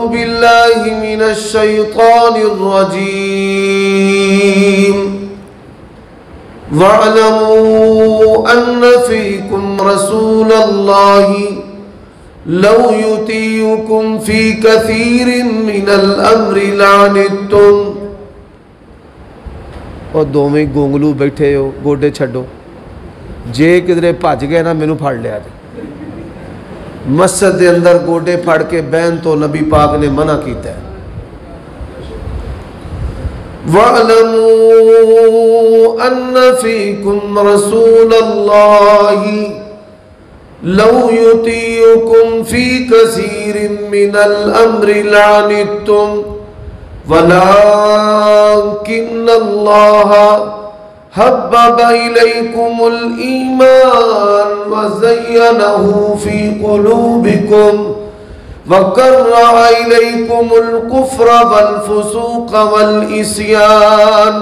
बिल्लाहि मिनश शैतानिर रजीम वअलमू अन्न फीकुम रसूलल्लाहि लौ युतीयुकुम फी कसीरिन मिनल अम्रि लानितुम। और दोवें गोंगलू बैठे हो, गोडे छड्डो, जे किधरे भज गए ना मैनू फड़ लिया। मस्जिद के अंदर गोडे फड़ के बहन तो नबी पाक ने मना किया है। वअलमू अन्न फीकुम रसूलल्लाहि लौ युतीयुकुम फी कसीरिन मिनल अम्रि लानितुम वलाकिन्नल्लाह हब्बब इलैकुमुल ईमान वज़य्यनहु फी कुलूबिकुम वकर्रह इलैकुमुल कुफ्र वल फुसूक वल इस्यान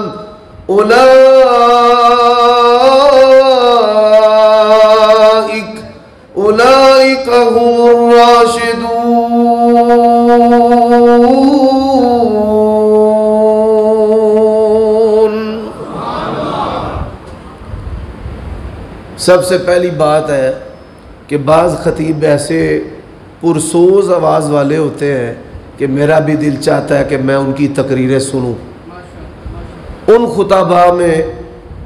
उलाइक हुमुर राशिदून। सबसे पहली बात है कि बाज़ ख़तीब ऐसे पुरसोज आवाज़ वाले होते हैं कि मेरा भी दिल चाहता है कि मैं उनकी तकरीरें सुनूं। उन खुताबा में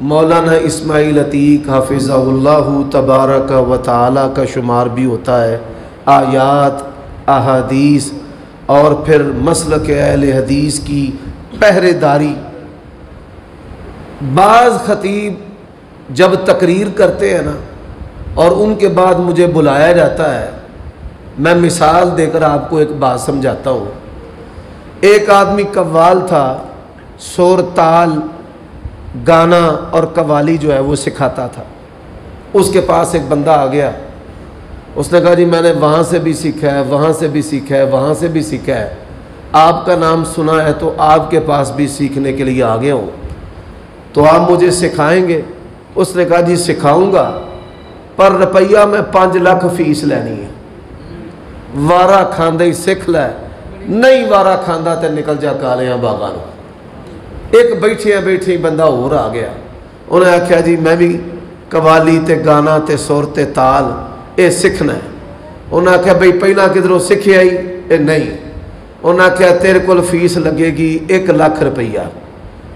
मौलाना इस्माइल अतीक हाफिज़हुल्लाहु तबारक व तआला का शुमार भी होता है। आयात, अहादीस और फिर मसलक अहले हदीस की पहरेदारी। बाज़ ख़तीब जब तकरीर करते हैं ना और उनके बाद मुझे बुलाया जाता है, मैं मिसाल देकर आपको एक बात समझाता हूँ। एक आदमी कव्वाल था, सुर, ताल, गाना और कव्वाली जो है वो सिखाता था। उसके पास एक बंदा आ गया, उसने कहा जी मैंने वहाँ से भी सीखा है, वहाँ से भी सीखा है, वहाँ से भी सीखा है, आपका नाम सुना है तो आपके पास भी सीखने के लिए आ गया हूँ, तो आप मुझे सिखाएंगे? उसने कहा जी सिखाऊंगा, पर रुपया मैं 5 लाख फीस लेनी है। वारा खांदे ही सिख लै, नहीं वारा खांदा तो निकल जा कालियां बागां। एक बैठे बंदा होर आ गया, उन्हें आख्या जी मैं भी कवाली ते गाना ते सुर ते ताल ये सीखना है। उन्हें आख्या बई पहला किधरों सीखे आई? ये नहीं। उन्हें आख्या तेरे को फीस लगेगी 1 लाख रुपया।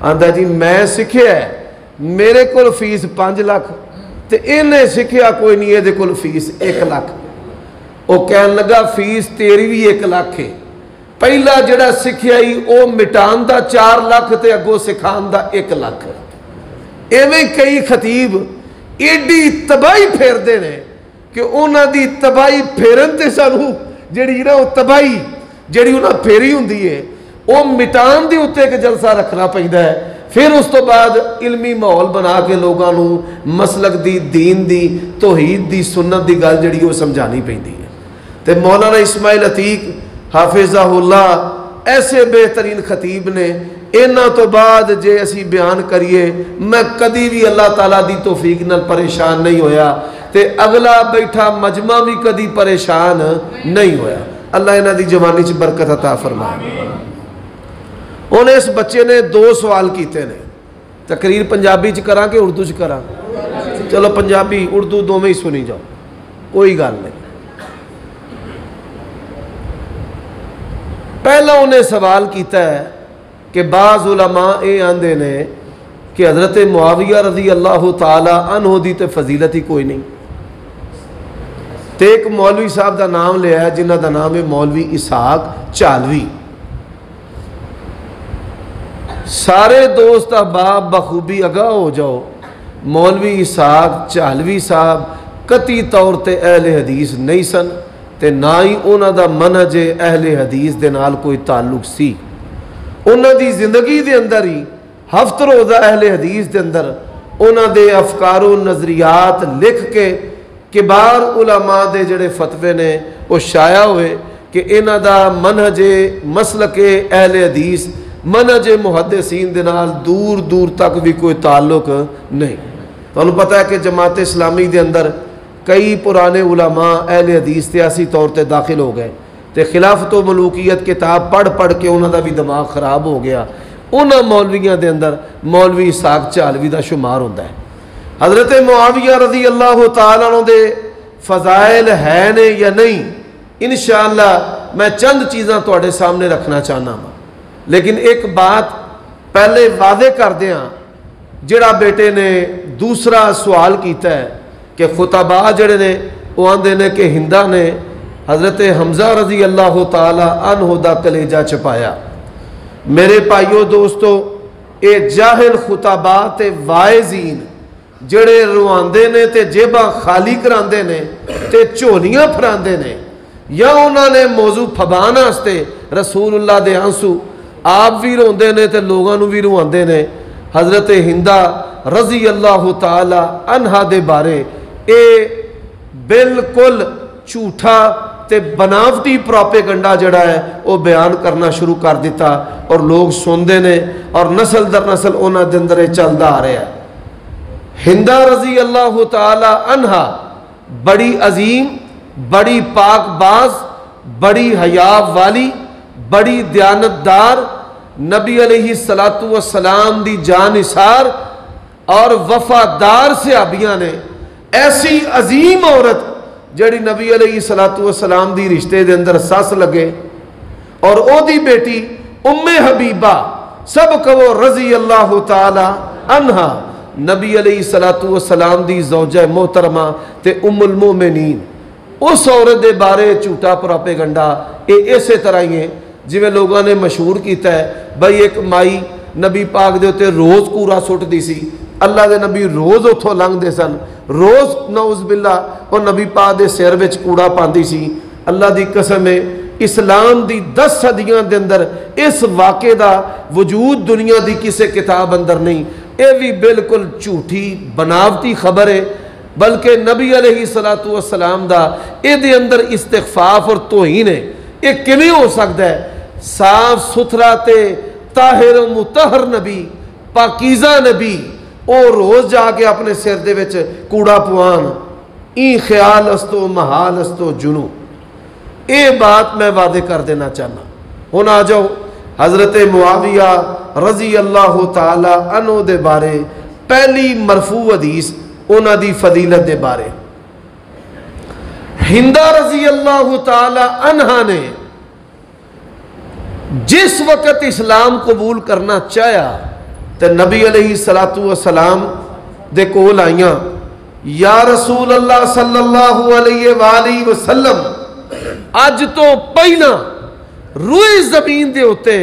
आंदा जी मैं सीखिया है, मेरे को फीस 5 लाख, तो इन्हें सीखिया कोई नहीं, ये को फीस 1 लाख। वो कह लगा फीस तेरी भी 1 लाख है, पहला जड़ा सीखिया ही वो मिटान का 4 लाख ते अगों सिखान का 1 लाख। इवें कई खतीब एडी तबाही फेरते हैं कि उन्होंने तबाही फेरन ते सानू जिहड़ी ना तबाही जिहड़ी उन्हें फेरी हुंदी है वो मिटान के उत्ते एक जलसा रखना पैंदा है। फिर उस तो बाद इलमी माहौल बना के लोगों को मसलक दी, दीन दी, तौहीद दी, सुन्नत दी गल जिहड़ी वो समझानी पैंदी है। तो मौलाना इस्माइल अतीक हाफिज़हुल्लाह ऐसे बेहतरीन खतीब ने। इन्हां तो बाद जे असी बयान करिए, मैं कदी भी अल्लाह ताला दी तौफीक नाल परेशान नहीं होया, ते अगला बैठा मजमा भी कदी परेशान नहीं होया। अल्लाह इन्हां दी जवानी च बरकत अता फरमाए। उन्हें इस बच्चे ने 2 सवाल किए ने। तकरीर पंजाबी च करा कि उर्दू च करा? चलो पंजाबी उर्दू दोवें ही सुनी जाओ, कोई गल नहीं। पहला उन्हें सवाल किया है कि बाज़ उलमा ये आंदे ने कि हज़रत मुआविया रज़ी अल्लाह ताला अन्हु दी ते फजीलत ही कोई नहीं। तो एक मौलवी साहब का नाम लिया है जिन्हों का नाम है मौलवी इसहाक चालवी। सारे दोस्त अहबाब बखूबी आगाह हो जाओ, मौलवी इसहाक चालवी साहब कती तौर पर अहले हदीस नहीं सन, ते ना ही उन्हों का मनहज अहले हदीस दे नाल कोई ताल्लुक सी। उन्हों की जिंदगी के अंदर ही हफ्त रोज़ा अहले हदीस के अंदर उन्हों के अफकारो नज़रियात लिख के किबार उलमा दे जड़े फतवे ने वो शाया हुए कि इन्हों का मनहज मसलक अहले हदीस मनहज मुहद्दिसीन दे नाल दूर दूर तक भी कोई ताल्लुक नहीं। तुहानू पता है कि जमात इस्लामी के अंदर कई पुराने उलमा अहले हदीस सियासी तौर पर दाखिल हो गए, तो खिलाफत व मलूकीयत किताब पढ़ पढ़ के उन्होंने भी दिमाग खराब हो गया। उन्होंने मौलवियों के अंदर मौलवी इसाक झालवी का शुमार होता है। हज़रत मुआविया रज़ी अल्लाह तआला अन्हु दे फज़ाइल है ने या नहीं, इंशाअल्लाह मैं चंद चीज़ां तुहाडे सामने रखना चाहना वा। लेकिन एक बात पहले वादे कर दियां, जिहड़ा बेटे ने दूसरा सवाल किया है कि खुतबा जिहड़े ने वो आंदे ने कि हिंदा ने हज़रत हमज़ा रज़ी अल्लाह तआला अन्हु दा कलेजा छपाया। मेरे भाइयों दोस्तों, ये जाहिल खुतबा ते वाइज़ीन जिहड़े रुआंदे ने ते जेबां खाली करांदे ने ते झोलियां फरांदे ने, या उन्होंने मौजू फबान वास्ते रसूलुल्लाह दे आंसू आप भी रोंदे ने ते लोगों भी रुआंदे ने। हज़रत हिंदा रज़ी अल्लाह तआला अन्हा दे बारे ये बिल्कुल झूठा ते बनावटी प्रोपेगंडा जड़ा है वो बयान करना शुरू कर दिता और लोग सुनते ने और नस्ल दर नस्ल उन्होंने दे अंदर चलता आ रहा है। हिंदा रज़ी अल्लाह तआला अन्हा बड़ी अजीम, बड़ी पाकबाज, बड़ी हया वाली, बड़ी दयानतदार, नबी अलैहिस्सलातु वस्सलाम दी जानिसार और वफादार सहाबियां ने ऐसी अजीम औरत जड़ी नबी अलैहिस्सलातु वस्सलाम दी रिश्ते दे अंदर सस लगे और ओदी बेटी उम्मे हबीबा सब कहो रज़ी अल्लाह तआला अन्हा नबी अलैहिस्सलातु वस्सलाम दी ज़ौजा मोहतरमा ते उम्मुल मोमिनीन, उस औरत के बारे झूठा प्रोपेगंडा ये इस तरह ही है जिवें लोगों ने मशहूर किया है बई एक माई नबी पाक दे उत्ते रोज़ कूड़ा सुटती सी। अल्लाह के नबी रोज़ उतों लंघते सन, रोज़ नौज़ बिल्ला और नबी पाक के सिर में कूड़ा पाती सी। अल्लाह की कसम है इस्लाम की 10 सदियों के अंदर इस वाक़े का वजूद दुनिया की किसी किताब अंदर नहीं। ये भी बिल्कुल झूठी बनावटी खबर है, बल्कि नबी अलैहिस्सलातु वस्सलाम दा इहदे अंदर इस्तिग़फ़ाफ़ और तौहीन है। ये किवें हो सकता है? साफ सुथरा ते ताहिर मुतहर नबी, पाकीज़ा नबी, वो रोज़ जाके अपने सिर दे विच कूड़ा पवान, ई ख्याल अस्तो महाल अस्तो जुनू। ये बात मैं वादे कर देना चाहना। हुण आ जाओ हज़रत मुआविया रज़ी अल्लाह तआला अन्हु दे बारे पहली मरफू हदीस उन्हां दी फजीलत दे बारे। हिंदा रज़ी अल्लाह तआला अन्हा ने जिस वक़्त इस्लाम कबूल करना चाहा तो नबी अलैहिस्सलातु वस्सलाम दे कोल आईयां, या रसूल अल्लाह सल्लल्लाहु अलैहि वसल्लम, अज तो पहला रूए ज़मीन दे उत्ते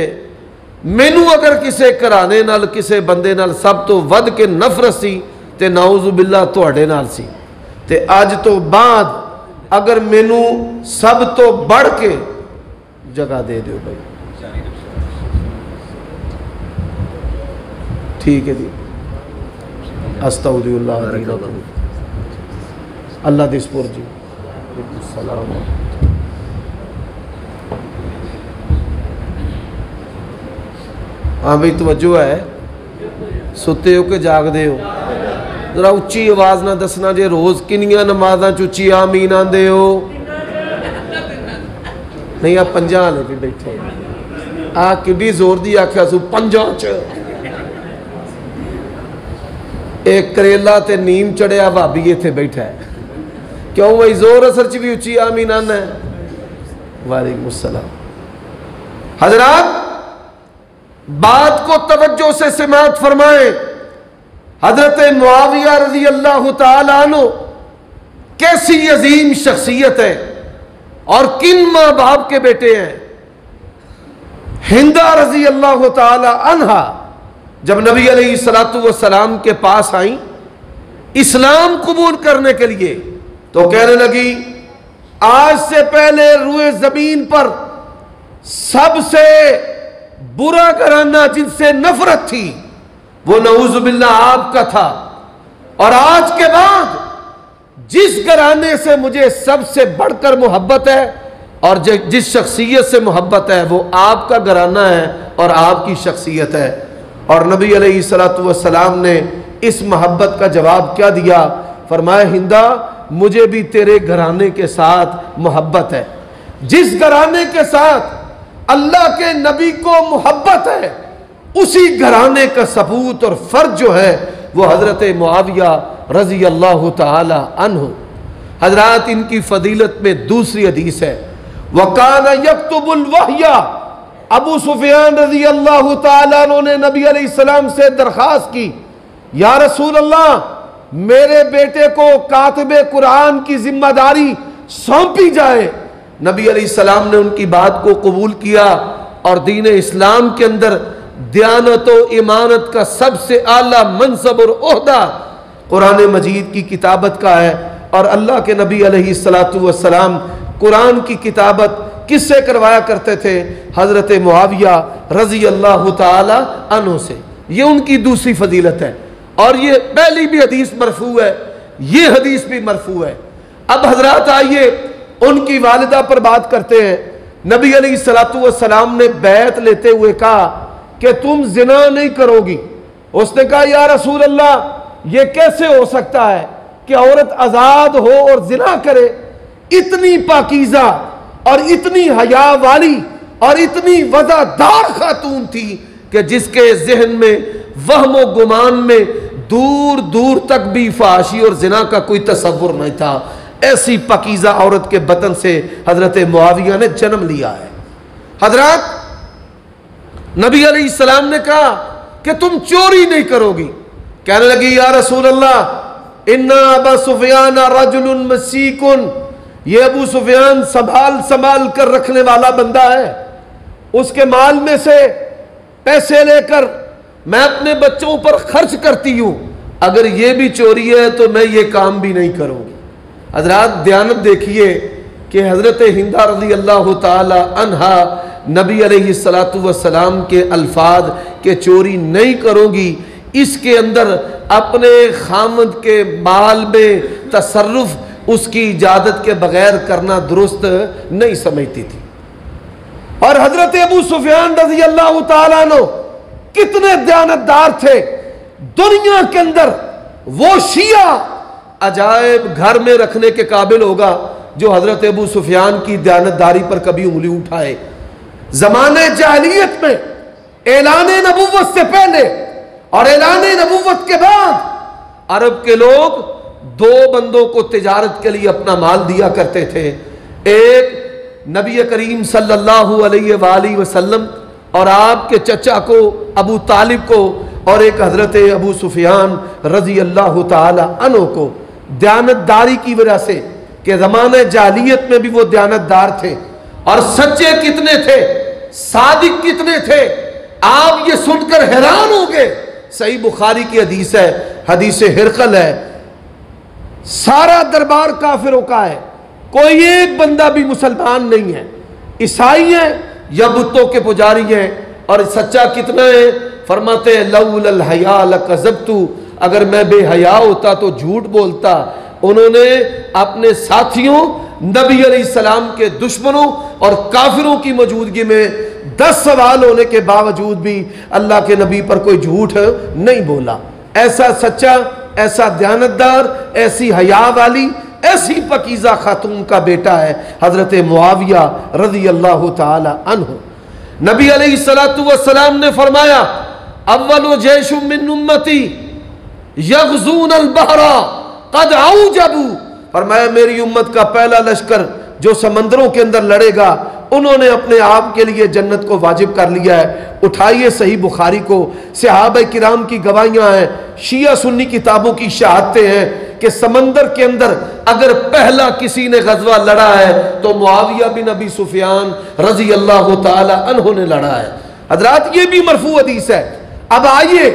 मैनू अगर किसी घराने नाल किसी बंदे नाल सब तो वध के नफरत सी ते नाउज़ु बिल्लाह तुहाडे नाल सी, ते अज तो बाद अगर मैनू सब तो बढ़ के जगह दे दो भाई। ठीक है जी, अस्तग़फिरुल्लाह अल्लाह दिसपुर जी। सलाम। हाँ भाई तवज्जो है, सुते हो कि जागदे हो? जरा उच्ची आवाज़ ना दसना जे रोज़ किनियां नमाज़ां च उच्ची आमीन आंदे हो? नहीं आ 50 वाले भी बैठे आ कि जोर दी आख्या सू 50 च एक करेला ते नीम चढ़िया भाभी इत्थे बैठा है। क्यों भाई जोर असर च भी उच्ची आमीन आना है? वालेकुम अस्सलाम। हजरात बात को तवज्जो से समाअत फरमाए। हजरत मुआविया रज़ी अल्लाह तआला अन्हु कैसी अजीम शख्सियत है और किन माँ बाप के बेटे हैं। हिंदा रज़ी अल्लाह तआला अन्हा जब नबी अलैहिस्सलातु वस्सलाम के पास आई इस्लाम कबूल करने के लिए, तो कहने लगी आज से पहले रूए जमीन पर सबसे बुरा घराना जिनसे नफरत थी वो नऊज़ु बिल्लाह आपका था, और आज के बाद जिस घराने से मुझे सबसे बढ़कर मोहब्बत है और जिस शख्सियत से मोहब्बत है वो आपका घराना है और आपकी शख्सियत है। और नबी अलैहिस्सलातु वस्सलाम ने इस मोहब्बत का जवाब क्या दिया? फरमाया हिंदा मुझे भी तेरे घराने के साथ मोहब्बत है, जिस घराने के साथ अल्लाह के नबी को मोहब्बत है, उसी घराने का सबूत और फर्ज जो है वो हजरत मुआविया रजी अल्लाह ताला अन्हु। हजरात, इनकी फजीलत में दूसरी हदीस है, वकाना यक्तुबुल वहया। अबू सुफियान रजी अल्लाह ताला अन्हु ने नबी अलैहिस्सलाम से दरखास्त की, या रसूल अल्लाह, मेरे बेटे को कातिबे कुरान की जिम्मेदारी सौंपी जाए। नबी अलैहिस्सलाम ने उनकी बात को कबूल किया और दीन इस्लाम के अंदर दयानत और इमानत का सबसे आला मनसब और ओहदा कुरान मजीद की किताबत का है। और अल्लाह के नबी अलैहिस्सलातु वस्सलाम कुरान की किताबत किससे करवाया करते थे? हजरत मुआविया रजी अल्लाह ताला अन्हु से। ये उनकी दूसरी फजीलत है। और ये पहली भी हदीस मरफू है, ये हदीस भी मरफू है। अब हजरात आइए उनकी वालिदा पर बात करते हैं। नबी अलैहिस्सलातु वस्सलाम ने बैत लेते हुए कहा कि तुम जिना नहीं करोगी। उसने कहा, या रसूल अल्लाह, ये कैसे हो सकता है कि औरत आजाद हो और जिना करे? इतनी पाकीज़ा और इतनी हया वाली और इतनी वज़ादार खातून थी कि जिसके जहन में वहम व गुमान में दूर दूर तक भी फाशी और जिना का कोई तसव्वुर नहीं था। ऐसी पाकीज़ा औरत के बतन से हजरत मुआविया ने जन्म लिया है। हजरत, नबी अलैहिस्सलाम ने कहा कि तुम चोरी नहीं करोगी। कहने लगी, या रसूल अल्लाह, इन्ना अबा सुफियान रजुलुन मसीकुन, ये अबू सुफियान संभाल संभाल कर रखने वाला बंदा है। उसके माल में से पैसे लेकर मैं अपने बच्चों पर खर्च करती हूं। अगर ये भी चोरी है तो मैं ये काम भी नहीं करूंगी। हजरात, दयानत देखिए कि हजरत हिंदा रज़ी अल्लाह ताला अन्हा नबी अलैहिस्सलातु वस्सलाम के अल्फाज के चोरी नहीं करूंगी, इसके अंदर अपने खामद के माल में तसर्रुफ उसकी इजाजत के बगैर करना दुरुस्त नहीं समझती थी। और हजरत अबू सुफियान रज़ी अल्लाह ताला अन्हु कितने दयानतदार थे। दुनिया के अंदर वो शिया अजायब घर में रखने के काबिल होगा जो हजरत अबू सुफियान की दयानतदारी पर कभी उंगली उठाए। जमाने जाहिलियत में ऐलाने नबुव्वत से पहले और ऐलाने नबुव्वत के बाद अरब के लोग दो बंदों को तिजारत के लिए अपना माल दिया करते थे। एक नबी करीम सल्लल्लाहु अलैहि वसल्लम और आपके चचा को अबू तालिब को, और एक हजरत अबू सुफियान रजी अल्लाह ताला अन्हु को। दयानतदारी की वजह से कि ज़माने जाहिलियत में भी वो दयानतदार थे। और सच्चे कितने थे, सादिक कितने थे, आप ये सुनकर हैरान होंगे। सही बुखारी की हदीस है, हदीस हिरकल है। सारा दरबार काफिरों का है, कोई एक बंदा भी मुसलमान नहीं है। ईसाई है या बुतों के पुजारी हैं। और सच्चा कितना है? फरमाते हैं, लौलल हया लकज़ब्तु, अगर मैं बेहया होता तो झूठ बोलता। उन्होंने अपने साथियों, नबी अलैहिस्सलाम के दुश्मनों और काफिरों की मौजूदगी में 10 सवाल होने के बावजूद भी अल्लाह के नबी पर कोई झूठ नहीं बोला। ऐसा सच्चा, ऐसा दयानतदार, ऐसी हया वाली, ऐसी पकीज़ा खातून का बेटा है हजरत मुआविया रज़ी अल्लाह ताला अन्हु। नबी अलैहिस्सलातु वस्सलाम ने फरमाया, अव्वलु जैशुम मिन उम्मती यग़ज़ून अल-बहरा क़द औजबू। फरमाया, मेरी उम्मत का पहला लश्कर जो समंदरों के अंदर लड़ेगा, उन्होंने अपने आप के लिए जन्नत को वाजिब कर लिया है। उठाइए सही बुखारी को, सहाबा किराम की गवाहियां हैं, शिया सुन्नी किताबों की शहादतें हैं कि समंदर के अंदर अगर पहला किसी ने गजवा लड़ा है तो मुआविया बिन अबी सुफियान रजी अल्लाह ताला अन्हु ने लड़ा है। हजरात, ये भी मरफू हदीस है। अब आइए,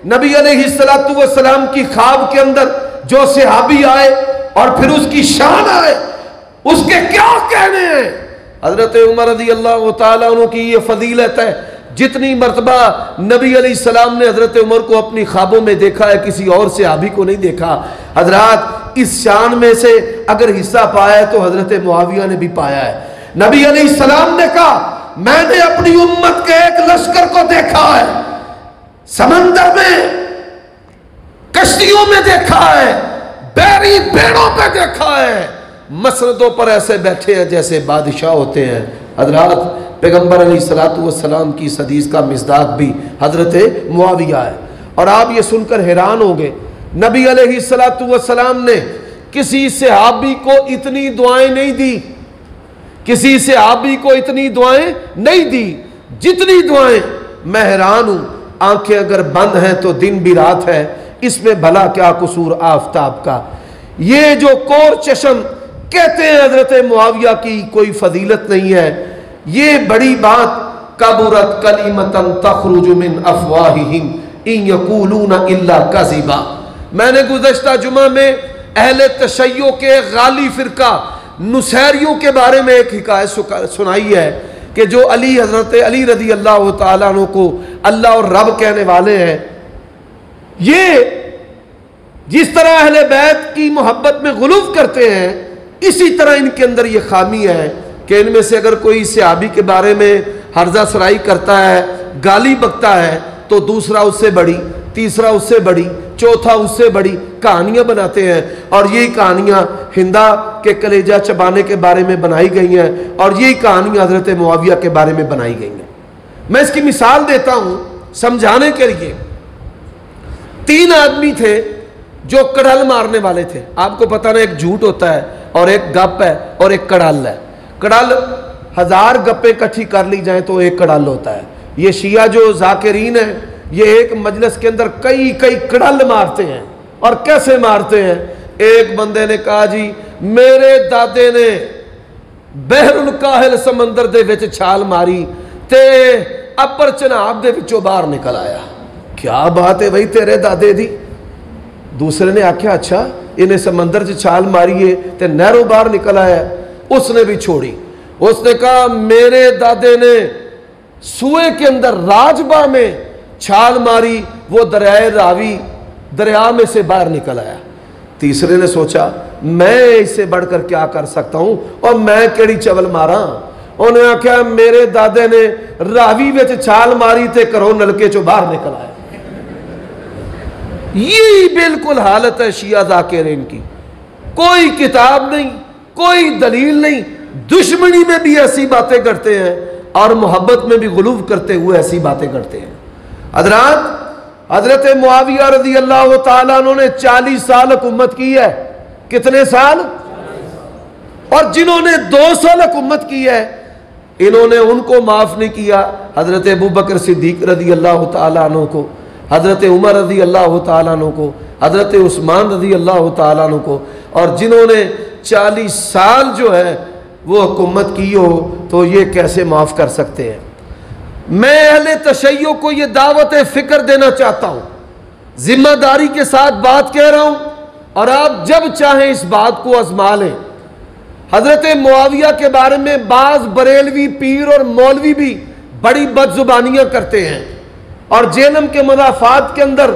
नबी अलैहिस्सलातु वस्सलाम की ख्वाब के अंदर जो सहाबी आए और फिर उसकी शान आए, उसके क्या कहने हैं। हजरत उमर रज़ी अल्लाह ताला अन्हु की ये फजीलत है, जितनी मर्तबा नबी अलैहिस्सलाम ने हजरत उमर को अपनी ख्वाबों में देखा है, किसी और सहाबी को नहीं देखा। हजरात, इस शान में से अगर हिस्सा पाया है तो हजरत मुआविया ने भी पाया है। नबी अलैहिस्सलाम ने कहा, मैंने अपनी उम्मत के एक लश्कर को देखा है, समंदर में, कश्तियों में देखा है, बैरी पेड़ों पे देखा है, मसनदों पर ऐसे बैठे हैं जैसे बादशाह होते हैं। हजरात, पैगम्बर अलैहिस्सलातु वस्सलाम की इस हदीस का मिस्दाक भी हजरत मुआविया है। और आप ये सुनकर हैरान होंगे, नबी अलैहिस्सलातु वस्सलाम ने किसी सहाबी को इतनी दुआएं नहीं दी, किसी सहाबी को इतनी दुआएं नहीं दी जितनी दुआएं। मैं हैरान हूं, आंखें अगर बंद हैं तो दिन भी रात है, इसमें भला क्या कसूर आफताब का। ये जो कोर चश्म कहते हैं हजरत मुआविया की कोई फजीलत नहीं है, ये बड़ी बात। कबुरत कलीमतन तखरुजु मिन अफवाहिहिम इन यकूलूना इल्ला कज़िबा। मैंने गुज़श्ता जुमा में अहले तशय्यो के गाली फिरका नुसैरियों के बारे में एक हिकायत सुनाई है कि जो हजरत अली रज़ी अल्लाह तआला अन्हु को अल्लाह और रब कहने वाले हैं, ये जिस तरह अहले बैत की मोहब्बत में गुलूफ करते हैं, इसी तरह इनके अंदर ये खामी है कि इनमें से अगर कोई सहाबी के बारे में हर्जा सराई करता है, गाली बकता है, तो दूसरा उससे बड़ी, तीसरा उससे बड़ी, चौथा उससे बड़ी कहानियां बनाते हैं। और यही कहानियां हिंदा के कलेजा चबाने के बारे में बनाई गई हैं, और यही कहानियां हजरत मुआविया के बारे में बनाई गई हैं। मैं इसकी मिसाल देता हूं समझाने के लिए। 3 आदमी थे जो कड़ल मारने वाले थे। आपको पता ना, एक झूठ होता है और एक गप है और एक कड़ल है। कड़ल 1000 गप्पे इकट्ठी कर ली जाए तो एक कड़ल होता है। ये शिया जो जाकिरीन है, ये एक मजलिस के अंदर कई कई कड़ल मारते हैं। और कैसे मारते हैं? एक बंदे ने कहा, जी मेरे दादे ने बहरुल काहिल समंदर दे विच छाल मारी ते अपर चनाब दे विचों बाहर निकल आया। क्या बात है भाई, तेरे दादे दी। दूसरे ने आख्या, अच्छा इन्हें समंदर च छाल मारी है ते नहरों बाहर निकल आया। उसने भी छोड़ी। उसने कहा, मेरे दादे ने सुए के अंदर राजबा में छाल मारी, वो दरियाए रावी दरिया में से बाहर निकल आया। तीसरे ने सोचा, मैं इससे बढ़कर क्या कर सकता हूं, और मैं केड़ी चवल मारा। उन्हें आख्या, मेरे दादे ने रावी में छाल मारी ते घरों नलके चो बाहर निकल आया। यही बिल्कुल हालत है शिया ज़ाकिरीन की। कोई किताब नहीं, कोई दलील नहीं, दुश्मनी में भी ऐसी बातें करते हैं और मोहब्बत में भी गुलूफ करते हुए ऐसी बातें करते हैं। हजरत मुआविया रज़ी अल्लाह तआला अन्हु ने 40 साल हुकूमत की है। कितने साल? और जिन्होंने 2 साल हुकूमत की है, इन्होंने उनको माफ नहीं किया। हजरत अबू बकर सिद्दीक रज़ी अल्लाह तआला अन्हु को, हजरत उमर रज़ी अल्लाह तआला अन्हु को, हजरत उस्मान रज़ी अल्लाह तआला अन्हु को। और जिन्होंने 40 साल जो है वो हुकूमत की हो, तो ये कैसे माफ कर सकते हैं? मैं अहले तशय्यो को ये दावत फिक्र देना चाहता हूं, जिम्मेदारी के साथ बात कह रहा हूं, और आप जब चाहें इस बात को आजमा लें। हजरत मुआविया के बारे में बाज बरेलवी पीर और मौलवी भी बड़ी बदजुबानियां करते हैं, और जेलम के मुदाफात के अंदर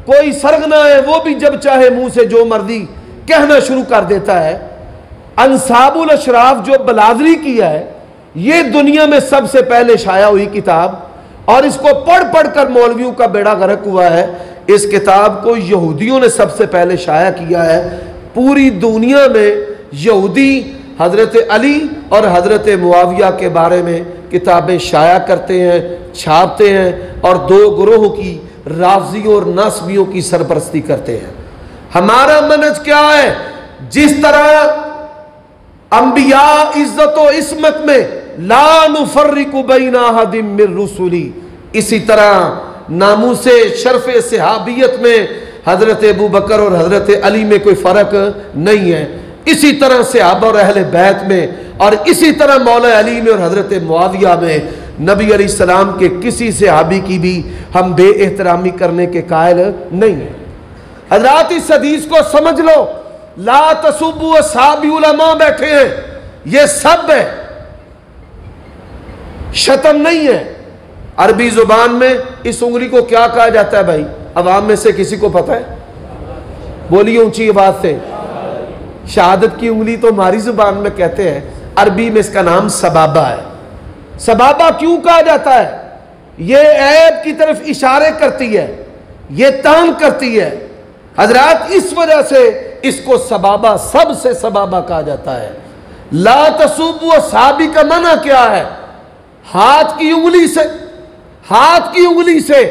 कोई सरगना है, वो भी जब चाहे मुंह से जो मर्जी कहना शुरू कर देता है। अंसाबुल अशराफ जो बलादरी किया है, ये दुनिया में सबसे पहले शाया हुई किताब, और इसको पढ़ पढ़ कर मौलवियों का बेड़ा गर्क हुआ है। इस किताब को यहूदियों ने सबसे पहले शाया किया है। पूरी दुनिया में यहूदी हजरत अली और हजरत मुआविया के बारे में किताबें शाया करते हैं, छापते हैं, और 2 गुरोह की, राफजियों और नासबियों की सरपरस्ती करते हैं। हमारा मनहज क्या है? जिस तरह अंबिया इज्जत व इस्मत में ला नुफर्रिकु बैना अहदिम मिन रुसुली, इसी तरह नामूसे शर्फ़े सहाबियत में हजरत अबू बकर और हजरत अली में कोई फ़र्क नहीं है। इसी तरह सहाबा और अहले बैत में, और इसी तरह मौला अली में और हजरत मुआविया में नबी अलैहिस्सलाम के किसी सहाबी की भी हम बेएहतरामी करने के कायल नहीं हैं। हज़रात, इस हदीस को समझ लो। ला तसुब्बु अस्हाबी उलमा बैठे हैं, ये सब है, शतम नहीं है। अरबी जुबान में इस उंगली को क्या कहा जाता है भाई? अवाम में से किसी को पता है? बोलिए ऊंची आवाज से। शहादत की उंगली तो हमारी जुबान में कहते हैं, अरबी में इसका नाम सबाबा है। सबाबा क्यों कहा जाता है? ये ऐब की तरफ इशारे करती है, ये तान करती है। हजरात, इस वजह से इसको सबाबा, सबसे सबाबा कहा जाता है। ला तसूबु साबी का मना क्या है? हाथ की उंगली से, हाथ की उंगली से,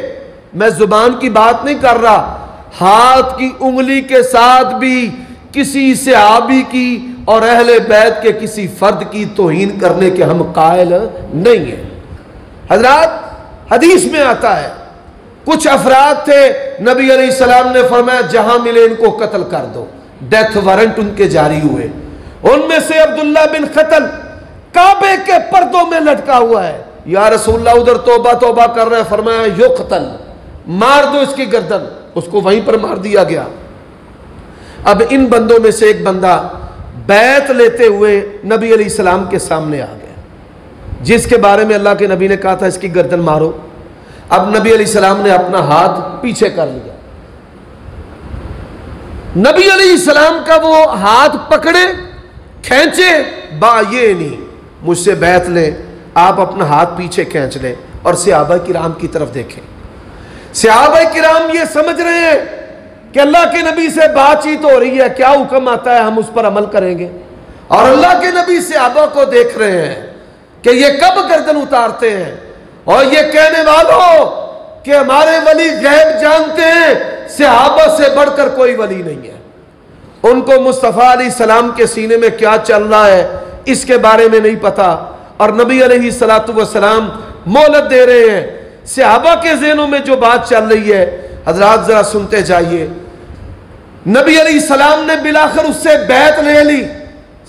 मैं जुबान की बात नहीं कर रहा, हाथ की उंगली के साथ भी किसी सहाबी की और अहले बैत के किसी फर्द की तौहीन करने के हम कायल नहीं है। हजरात, हदीस में आता है कुछ अफराद थे, नबी अलैहिस्सलाम ने फरमाया जहां मिले इनको कत्ल कर दो, डेथ वारंट उनके जारी हुए। उनमें से अब्दुल्ला बिन खतल काबे के पर्दों में लटका हुआ है। या रसूलल्लाह, उधर तौबा तौबा कर रहे हैं, फरमाया युक्तल, मार दो इसकी गर्दन। उसको वहीं पर मार दिया गया। अब इन बंदों में से एक बंदा बैत लेते हुए नबी अलैहिस्सलाम के सामने आ गया, जिसके बारे में अल्लाह के नबी ने कहा था इसकी गर्दन मारो। अब नबी अलैहिस्सलाम ने अपना हाथ पीछे कर लिया। नबी अलैहिस्सलाम का वो हाथ पकड़े, खींचे, बा ये नहीं मुझसे बैत ले, आप अपना हाथ पीछे खींच लें और सहाबा किराम की तरफ देखें। सहाबा किराम ये समझ रहे हैं कि अल्लाह के नबी से बातचीत हो रही है, क्या हुक्म आता है हम उस पर अमल करेंगे। और अल्लाह के नबी सहाबा को देख रहे हैं कि ये कब गर्दन उतारते हैं, और ये कहने वालों कि हमारे वली गैब जानते हैं, सहाबा से बढ़कर कोई वली नहीं है। उनको मुस्तफ़ा अलैहिस्सलाम के सीने में क्या चल रहा है इसके बारे में नहीं पता, और नबी अलैहिस्सलातु वस्सलाम मोहलत दे रहे हैं। सहाबा के ज़हनों में जो बात चल रही है, हजरात जरा सुनते जाइए। नबी अलैहिस्सलाम ने बिलाखिर उससे बैत ले ली।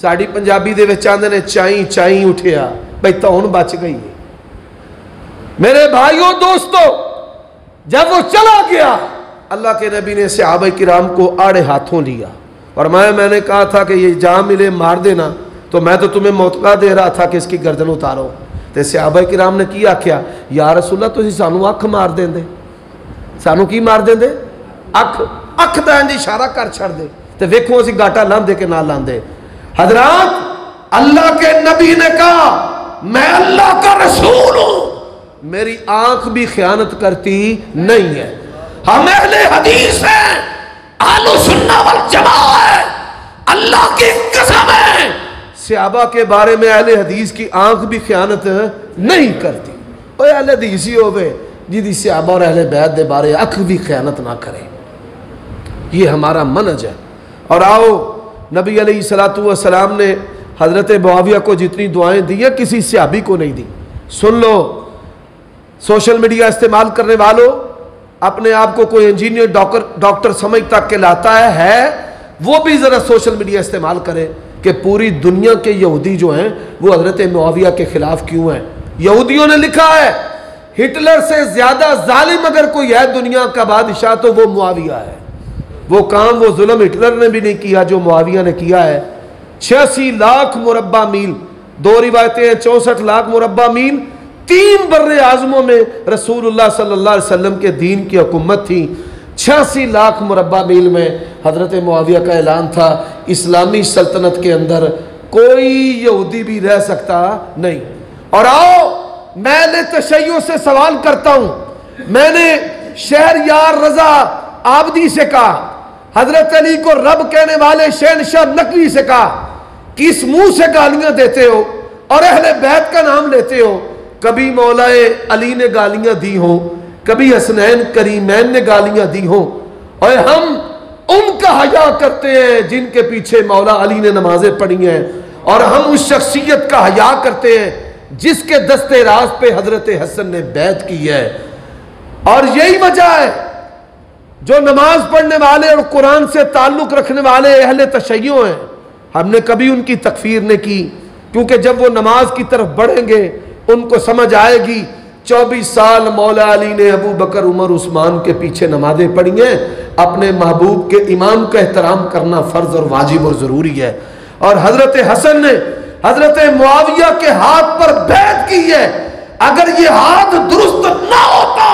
साड़ी पंजाबी दे विच आंदे ने चाई चाई उठिया, भाई तौन बच गई है। मेरे भाइयों दोस्तों, जब वो चला गया, अल्लाह के नबी ने सहाबा किराम को आड़े हाथों लिया और मैंने कहा था कि ये जहां मिले मार देना, तो मैं तो तुम्हें मौका दे रहा था कि इसकी गर्दन उतारो। तो सहाबा किराम ने की आख्या, या रसूला तुसीं सानू अख मार देंदे, सानू की मार देंदे, अख, अख दा इंज इशारा कर छड़ दे ते वेखो असीं गाटा लांदे कि ना लांदे। हजरात, अल्लाह के नबी ने कहा मैं अल्लाह का रसूल हूं, मेरी आंख भी खयानत करती नहीं है। हम अहले हदीस हैं, आलू सुन्ना वल जमा है, अल्लाह की कसम है, सहाबा के बारे में अहले हदीस की आंख भी खयानत नहीं करती। ओए अहले हदीस ही होवे जिदी सहाबा और अहले बैत दे बारे अख भी खयानत ना करे। ये हमारा मनहज है। और आओ, नबी अलैहिस्सलातु वस्सलाम ने हजरत मुआविया को जितनी दुआएं दी है किसी सहाबी को नहीं दी। सुन लो, सोशल मीडिया इस्तेमाल करने वालों, अपने आप को कोई इंजीनियर डॉक्टर समझता के लाता है, वो भी जरा सोशल मीडिया इस्तेमाल करे कि पूरी दुनिया के यहूदी जो हैं वो हजरत मुआविया के खिलाफ क्यों हैं। यहूदियों ने लिखा है हिटलर से ज्यादा जालिम अगर कोई है दुनिया का बादशाह तो वो मुआविया है। वो काम, वो जुल्म हिटलर ने भी नहीं किया जो मुआविया ने किया है। 86 लाख मुरब्बा मील, दो रिवायतें हैं, 64 लाख मुरब्बा मील, 3 बर्रे आजमों में रसूलुल्लाह सल्लल्लाहु अलैहि वसल्लम के दीन की हुकूमत थी। 86 लाख मुरब्बा मील में हजरत मुआविया का ऐलान था, इस्लामी सल्तनत के अंदर कोई यहूदी भी रह सकता नहीं। और आओ, मैं तशय्युअ से सवाल करता हूं। मैंने शहरयार रजा आबदी से कहा, हजरत अली को रब कहने वाले शहनशाह नकवी से कहा, किस मुंह से गालियां देते हो और अहले बैत का नाम लेते हो। कभी मौलाए अली ने गालियां दी हो, कभी हसनैन करीमैन ने गालियां दी हो, और हम उनका हया करते हैं जिनके पीछे मौला अली ने नमाजें पढ़ी हैं, और हम उस शख्सियत का हया करते हैं जिसके दस्ते राज पे हजरत हसन ने बैत की है। और यही वजह है जो नमाज पढ़ने वाले और कुरान से ताल्लुक रखने वाले अहले तशय्युअ हैं, हमने कभी उनकी तकफीर नहीं की, क्योंकि जब वो नमाज की तरफ बढ़ेंगे उनको समझ आएगी 24 साल मौला अली ने अबू बकर उमर उस्मान के पीछे नमाजें पढ़ी हैं, अपने महबूब के इमाम का एहतराम करना फर्ज और वाजिब और जरूरी है। और हजरत हसन ने हजरत मुआविया के हाथ पर बैत की है, अगर ये हाथ दुरुस्त ना होता,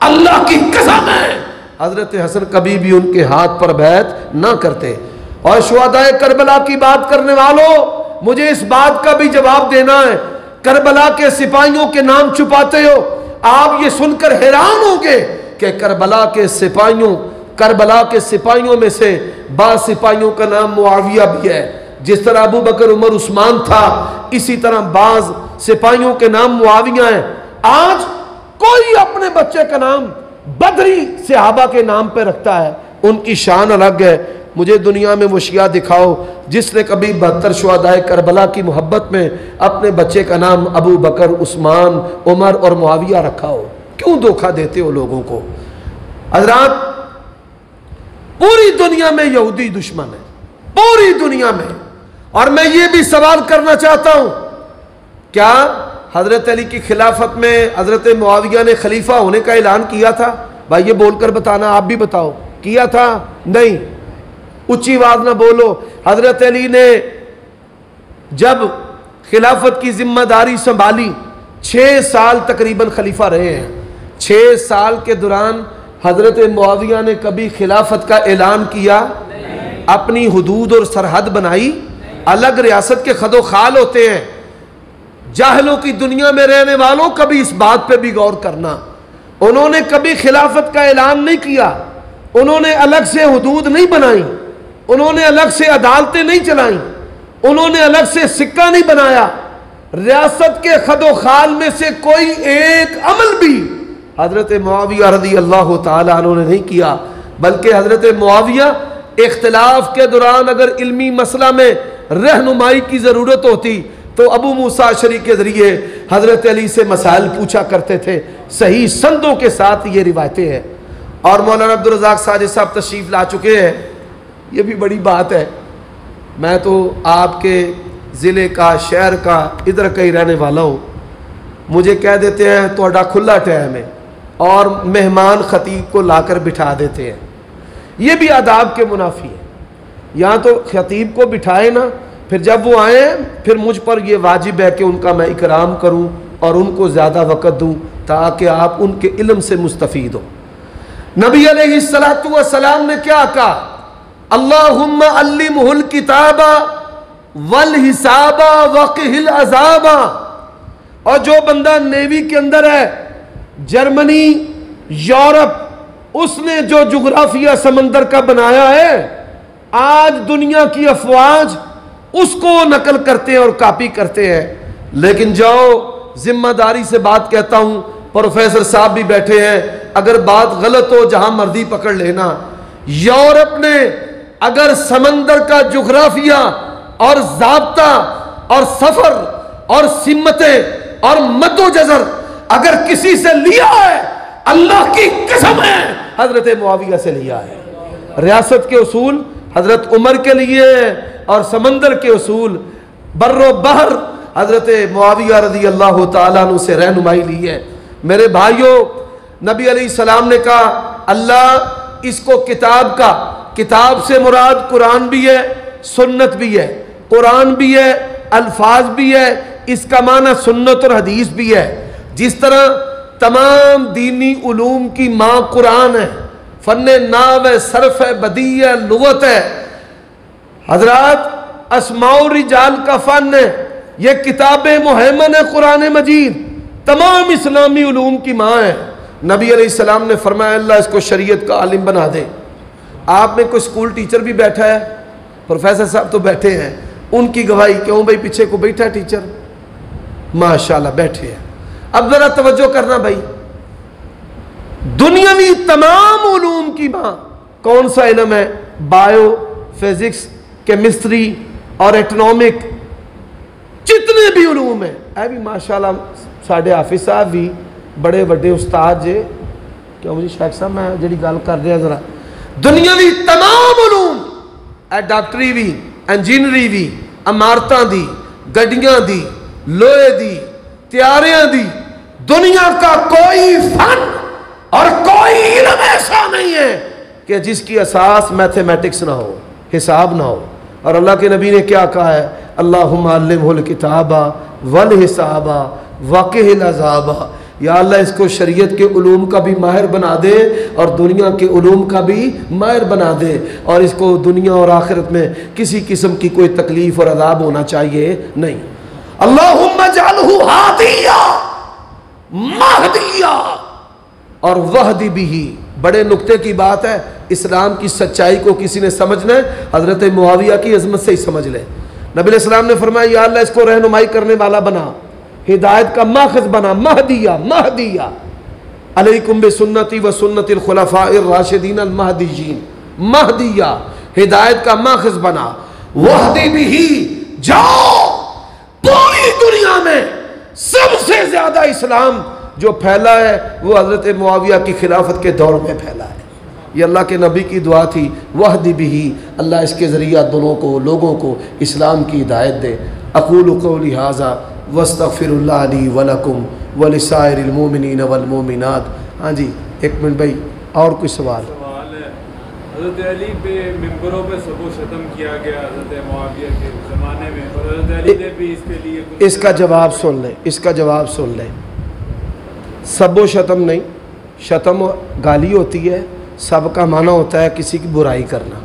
अल्लाह की कसम है हजरत हसन कभी भी उनके हाथ पर बैत ना करते। और शुहदाए करबला की बात करने वालों, मुझे इस बात का भी जवाब देना है, करबला के सिपाहियों के नाम छुपाते हो। आप ये सुनकर हैरान होंगे कि करबला के सिपाहियों करबला के सिपाहियों में से बाज़ सिपाहियों का नाम मुआविया भी है। जिस तरह अबू बकर, उमर, उस्मान था, इसी तरह बाज़ सिपाहियों के नाम मुआविया हैं। आज कोई अपने बच्चे का नाम बदरी सहाबा के नाम पे रखता है, उनकी शान अलग है। मुझे दुनिया में वो शिया दिखाओ जिसने कभी 72 शुहदाए करबला की मोहब्बत में अपने बच्चे का नाम अबू बकर, उस्मान, उमर और मुआविया रखा हो। क्यों धोखा देते हो लोगों को? हज़रात, पूरी दुनिया में यहूदी दुश्मन है, पूरी दुनिया में। और मैं ये भी सवाल करना चाहता हूं, क्या हजरत अली की खिलाफत में हजरत मुआविया ने खलीफा होने का ऐलान किया था? भाई ये बोलकर बताना, आप भी बताओ, किया था? नहीं, ऊंची आवाज ना बोलो। हजरत अली ने जब खिलाफत की जिम्मेदारी संभाली, 6 साल तकरीबन खलीफा रहे हैं। 6 साल के दौरान हजरत मुआविया ने कभी खिलाफत का ऐलान किया? अपनी हुदूद और सरहद बनाई? अलग रियासत के खदो खाल होते हैं। जाहिलों की दुनिया में रहने वालों, कभी इस बात पे भी गौर करना, उन्होंने कभी खिलाफत का ऐलान नहीं किया, उन्होंने अलग से हुदूद नहीं बनाई, उन्होंने अलग से अदालतें नहीं चलाई, उन्होंने अलग से सिक्का नहीं बनाया। रियासत के खदो खाल में से कोई एक अमल भी हजरत मुआविया रज़ी अल्लाह ताला अन्हु ने नहीं किया। बल्कि हजरत मुआविया इख्तिलाफ के दौरान अगर इल्मी मसला में रहनुमाई की ज़रूरत होती तो अबू मूसा अशरी के ज़रिए हजरत अली से मसाइल पूछा करते थे। सही संदों के साथ ये रिवायतें हैं। और मौलाना अब्दुल रज़ाक साजिद साहब तशरीफ़ ला चुके हैं। ये भी बड़ी बात है, मैं तो आपके ज़िले का, शहर का, इधर का ही रहने वाला हूँ। मुझे कह देते हैं थोड़ा खुला टाइम है और मेहमान ख़तीब को लाकर बिठा देते हैं। ये भी आदाब के मुनाफी है। यहाँ तो ख़तीब को बिठाए ना, फिर जब वो आए फिर मुझ पर यह वाजिब है कि उनका मैं इकराम करूँ और उनको ज़्यादा वक़्त दूँ ताकि आप उनके इल्म से मुस्तफ़ीद हो। नबी अलैहिस्सलातु वस्सलाम ने क्या कहा? अल्लाहुम्मा अल्लिमहुल किताबा वल हिसाबा वक़िहिल अज़ाबा। और जो बंदा नेवी के अंदर है, जर्मनी, यूरोप, उसने जो जुग्राफिया समंदर का बनाया है, आज दुनिया की अफवाज उसको नकल करते हैं और कॉपी करते हैं। लेकिन जाओ, जिम्मेदारी से बात कहता हूं, प्रोफेसर साहब भी बैठे हैं, अगर बात गलत हो जहां मर्जी पकड़ लेना। यूरोप ने अगर समंदर का जुग्राफिया और ज़ाब्ता और सफर और सिमतें और मद्दो जज़र अगर किसी से लिया है, अल्लाह की कसम है हजरत मुआविया से लिया है। रियासत के उसूल हजरत उमर के लिए और समंदर के उसूल बर्रो बहर हजरत मुआविया रज़ी अल्लाह ताला अन्हु से रहनुमाई ली है। मेरे भाइयों, नबी अलैहिस्सलाम ने कहा अल्लाह इसको किताब से मुराद कुरान भी है, सुन्नत भी है। कुरान भी है, अल्फाज भी है, इसका माना सुन्नत और हदीस भी है। जिस तरह तमाम दीनी उलूम की माँ कुरान है, फन्ने नाव है, सरफ है, बदी है, लुगत है। हजरात, अस्माउ रिजाल का फन है, ये किताबे मुहैमन है कुरान मजीद, तमाम इस्लामी उलूम की माँ है। नबी अलैहिस्सलाम ने फरमाया अल्लाह इसको शरीयत का आलिम बना दे। आप में कोई स्कूल टीचर भी बैठा है, प्रोफेसर साहब तो बैठे हैं, उनकी गवाही, क्यों भाई पीछे को बैठा है टीचर, माशाल्लाह बैठे हैं। अब जरा तवज्जो करना भाई, दुनियावी तमाम उलूम की मां कौन सा इल्म है? बायो, फिजिक्स, केमिस्ट्री और इकोनॉमिक, जितने भी उलूम है। ऐ भी माशाल्लाह साढ़े हाफिज साहब भी बड़े बड़े उस्ताद जे, क्यों जी शेख साहब मैं जी गल कर रहा जरा, दुनियावी तमाम उलूम, डॉक्टरी भी, इंजीनियरी भी, इमारतां दी, गड्डियां दी, लोहे दी, त्यारियां दी, दुनिया का कोई फन और कोई इल्म ऐसा नहीं है कि जिसकी असास मैथमेटिक्स ना हो, हिसाब ना हो। और अल्लाह के नबी ने क्या कहा है? अल्लाहुम्मा अल्लिमहुल किताबा वल हिसाबा वक़िहिल अज़ाबा। या अल्लाह इसको शरीयत के उलूम का भी माहिर बना दे और दुनिया के उलूम का भी माहिर बना दे, और इसको दुनिया और आखिरत में किसी किस्म की कोई तकलीफ और अज़ाब होना चाहिए नहीं। अल्लाहुम्मा जअलहु हादिया महदिया और वहदी बिही। बड़े नुक्ते की बात है, इस्लाम की सच्चाई को किसी ने समझना है, हज़रत मुआविया की अजमत से ही समझ ले। नबी इस्लाम ने फरमाया या अल्लाह इसको रहनुमाई करने वाला बना, हिदायत का माखज़ बना, महदिया महदिया अलैकुम बिसुन्नती व सुन्नतिल खुलफाइर राशिदीन अल महदीयीन, महदिया हिदायत का माखज़ बना, वहदी बिही, जाओ पूरी दुनिया में सबसे ज्यादा इस्लाम जो फैला है वो हज़रत मुआविया की खिलाफत के दौर में फैला है। ये अल्लाह के नबी की दुआ थी, वहदी बिही, अल्लाह इसके ज़रिया दोनों को, लोगों को इस्लाम की हिदायत दे। अक़ूलु क़ौली हाज़ा वस्तग़फ़िरुल्लाह ली व लकुम व लिसाइरिल मोमिनीन वल मोमिनात। हाँ जी, एक मिनट भाई, और कोई सवाल? हज़रत अली पे मिंबरों पे सबो शतम किया गया हज़रत मुआविया के ज़माने में, और हज़रत अली ने भी इसके लिए इसका जवाब सुन ले, इसका जवाब सुन ले। सबो शतम नहीं, शतम गाली होती है, सब का माना होता है किसी की बुराई करना।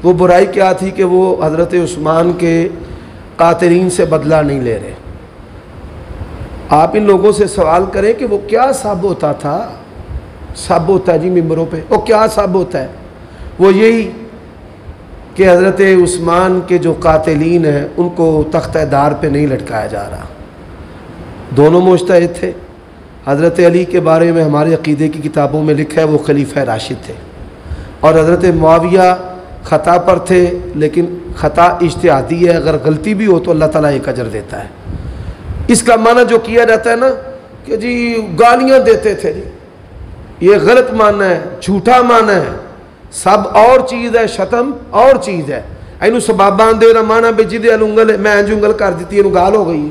वो बुराई क्या थी कि वो हज़रत उस्मान के कातिलीन से बदला नहीं ले रहे। आप इन लोगों से सवाल करें कि वो क्या सब होता था, सब होता है जी मिंबरों पे, वो क्या सब होता है? वो यही कि हज़रत उस्मान के जो कातिलीन हैं उनको तख्त-ए-दार पे नहीं लटकाया जा रहा। दोनों मुज्तहिद थे। हज़रत अली के बारे में हमारे अक़ीदे की किताबों में लिखा है वो खलीफा राशिद थे, और हज़रत मुआविया ख़ता पर थे, लेकिन ख़ता इज्तिहादी है, अगर गलती भी हो तो अल्लाह ताला एक अजर देता है। इसका माना जो किया जाता है ना कि जी गालियाँ देते थे जी, ये गलत माना है, झूठा माना है। सब और चीज़ है, शतम और चीज़ है। इनू सबाबान दे रहा माना भी जिदे उंगल मैं इंज उंगल कर दी, इनू गाल हो गई।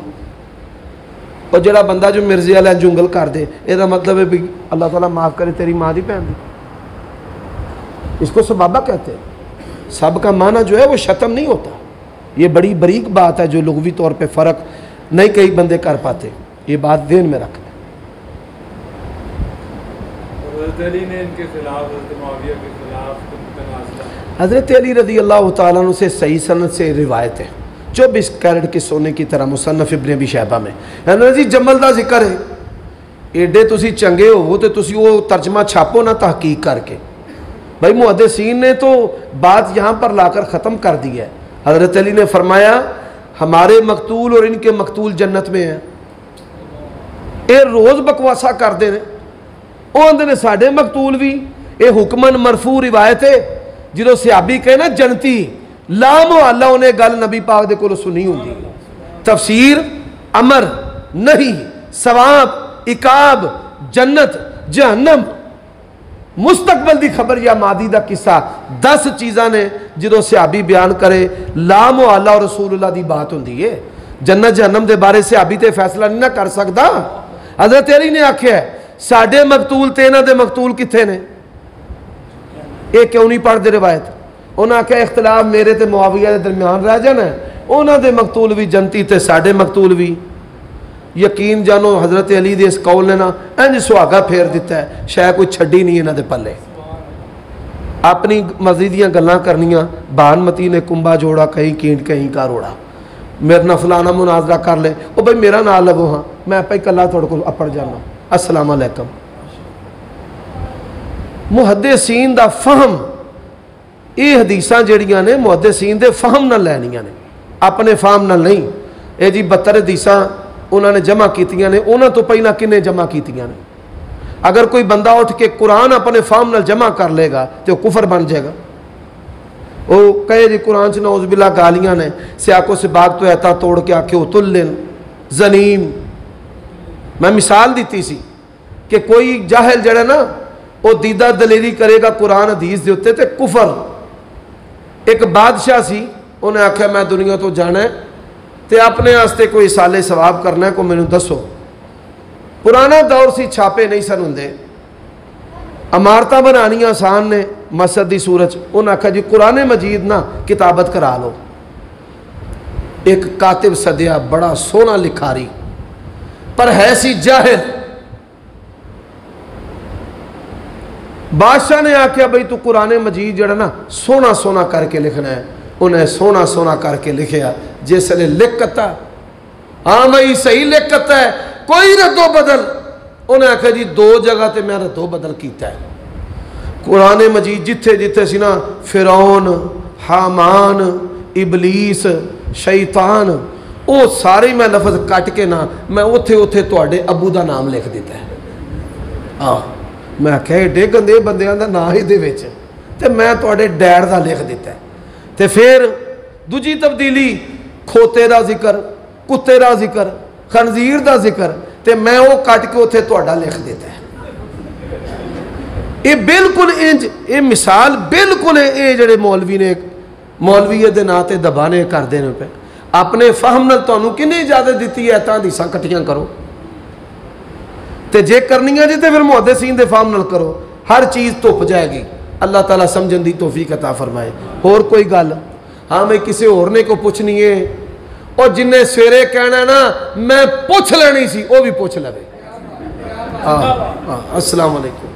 और जड़ा बंदा जो मिर्जे वाला इंज उंगल कर दे, यदा मतलब है भी अल्लाह ताला माफ़ करे तेरी माँ की भैन दी, इसको सबाबा कहते हैं। सब का माना जो है वो शतम नहीं होता। ये बड़ी बरीक बात है जो लुग़वी तौर पे फ़र्क नहीं कई बंदे कर पाते, ये बात ध्यान में रखना। हज़रत अली रज़ी अल्लाह तआला अन्हु से सही सनद से रिवायत है, 24 कैरेट के सोने की तरह मुसन्नफ़ इब्न अबी शैबा में है जी। जमल का जिक्र है, एडे तुसी चंगे हो तो तुसी वो तर्जमा छापो ना तहकीक करके। भाई मुहद्दिसीन ने तो बात यहाँ पर लाकर ख़त्म कर दी है। हज़रत अली ने फरमाया हमारे मकतूल और इनके मकतूल जन्नत में हैं। ये रोज़ बकवासा करते हैं, वो आंदे ने साडे मकतूल भी। ये हुक्मन मरफू रिवायत है, जो सहाबी कहे ना जनती ला मुहल्ला उन्हें गल नबी पाक दे कोलों सुनी होंदी। तफसीर अमर नहीं, सवाब इकाब जन्नत जहन्नम मुस्तकबल की खबर या मादी का किस्सा 10 चीज़ां ने जो सहाबी बयान करे ला मुहल्ला और रसूलुल्लाह की बात होंदी है। जन्नत जहन्नम के बारे सहाबी तो फैसला नहीं ना कर सकता। हज़रत अली ने आख्या साडे मकतूल ते इन्हां दे मकतूल कित्थे ने, ये क्यों नहीं पढ़ते रिवायत? उन्हें आख्या इख्तलाफ मेरे ते मुआविया के दरम्यान रह जाना है, उन्हां दे मकतूल भी जनती ते साडे मकतूल भी। यकीन जानो हज़रत अली दे इस कौल ने ना इंज सुहागा फेर दिता है, शायद कोई छड्डी नहीं इन्हां दे पल्ले। अपनी मर्जी दियां गल्लां करनियां, बानमती ने कुंभा जोड़ा कहीं कींट कहीं का रोड़ा, मेरे ना फलाना मुनाजरा कर ले, ओ भाई मेरा नाम लवो, हाँ मैं आप ही कला थोड़े को अपड़ जाना, अस्सलाम अलैकुम। मुहद्दिसीन दा फहम, ये हदीसां जड़ियां ने मुहद्दिसीन दे फहम नाल लैनियां ने, अपने फहम नाल नहीं। ये जी 72 हदीसां उन्होंने जमा कीतियां ने, उन्हां तो पहला किन्ने जमा कीतियां ने? अगर कोई बंदा उठ के कुरान अपने फहम नाल जमा कर लेगा तो कुफर बन जाएगा। वो कहे जी कुरान च नौज़बिल्ला गालियां ने, सियाको से बाग तो ऐता तोड़ के आखे उतुल्लिन जनीम। मैं मिसाल दी सी कि कोई जाहिल जड़ा ना वो दीदा दलेरी करेगा कुरान हदीस के उत्ते ते कुफर। एक बादशाह सी, उन्हें आख्या मैं दुनिया तो जाना है तो अपने वास्ते कोई साले सवाब करना है, को मैनू दसो। पुराना दौर सी, छापे नहीं सन हुंदे, इमारत बनानियां आसान ने मस्जिद की सूरत। उन्हें आख्या जी कुरान मजीद ना किताबत करा लो। एक कातिब सदिया, बड़ा सोहना लिखारी, पर है सी जाहिल। बादशाह ने आख्या भाई तू कुरान मजीद जड़ा ना सोना सोना करके लिखना है। उन्हें सोना सोना करके लिखिया। जिसले लिखता हाँ भाई सही लिखता है, कोई रद्दो बदल। उन्हें आख्या जी 2 जगह ते मैं रद्दो बदल किया है। कुरान मजीद जिथे जिथे सी ना फिरौन, हामान, इबलीस, शैतान, वो सारे मैं लफज कट के ना मैं उथे उथे तुहाडे अबू का नाम लिख दिता है। हाँ, मैं आख्या एडे गंदे बंदियां दा नाम इहदे विच ते मैं तुहाडे डैड का लिख दिता है। ते फिर दूजी तब्दीली खोते का जिक्र, कुत्ते का जिक्र, खनजीर का जिक्र, ते मैं वो कट के उथे तुहाडा लिख दिता है। ये बिल्कुल इंज, ये मिसाल बिल्कुल ये जड़े मौलवी ने मौलवीयत के नाँ से दबाने करते हैं पे अपने फहम नाल तुहानू किन्नी इजाजत दी है ऐतां हदीसां कट्ठियां करो तो जे करनियां जी तो फिर मुहद्दिसीन दे फहम नाल करो, हर चीज़ धुप जाएगी। अल्लाह ताला समझन दी तौफीक अता फरमाए। होर कोई गल? हाँ, मैं किसी होर ने को पुछनी है और जिन्हें सवेरे कहना ना मैं पुछ लेनी सी वो भी पुछ लवे। हाँ, अस्सलाम वालेकुम।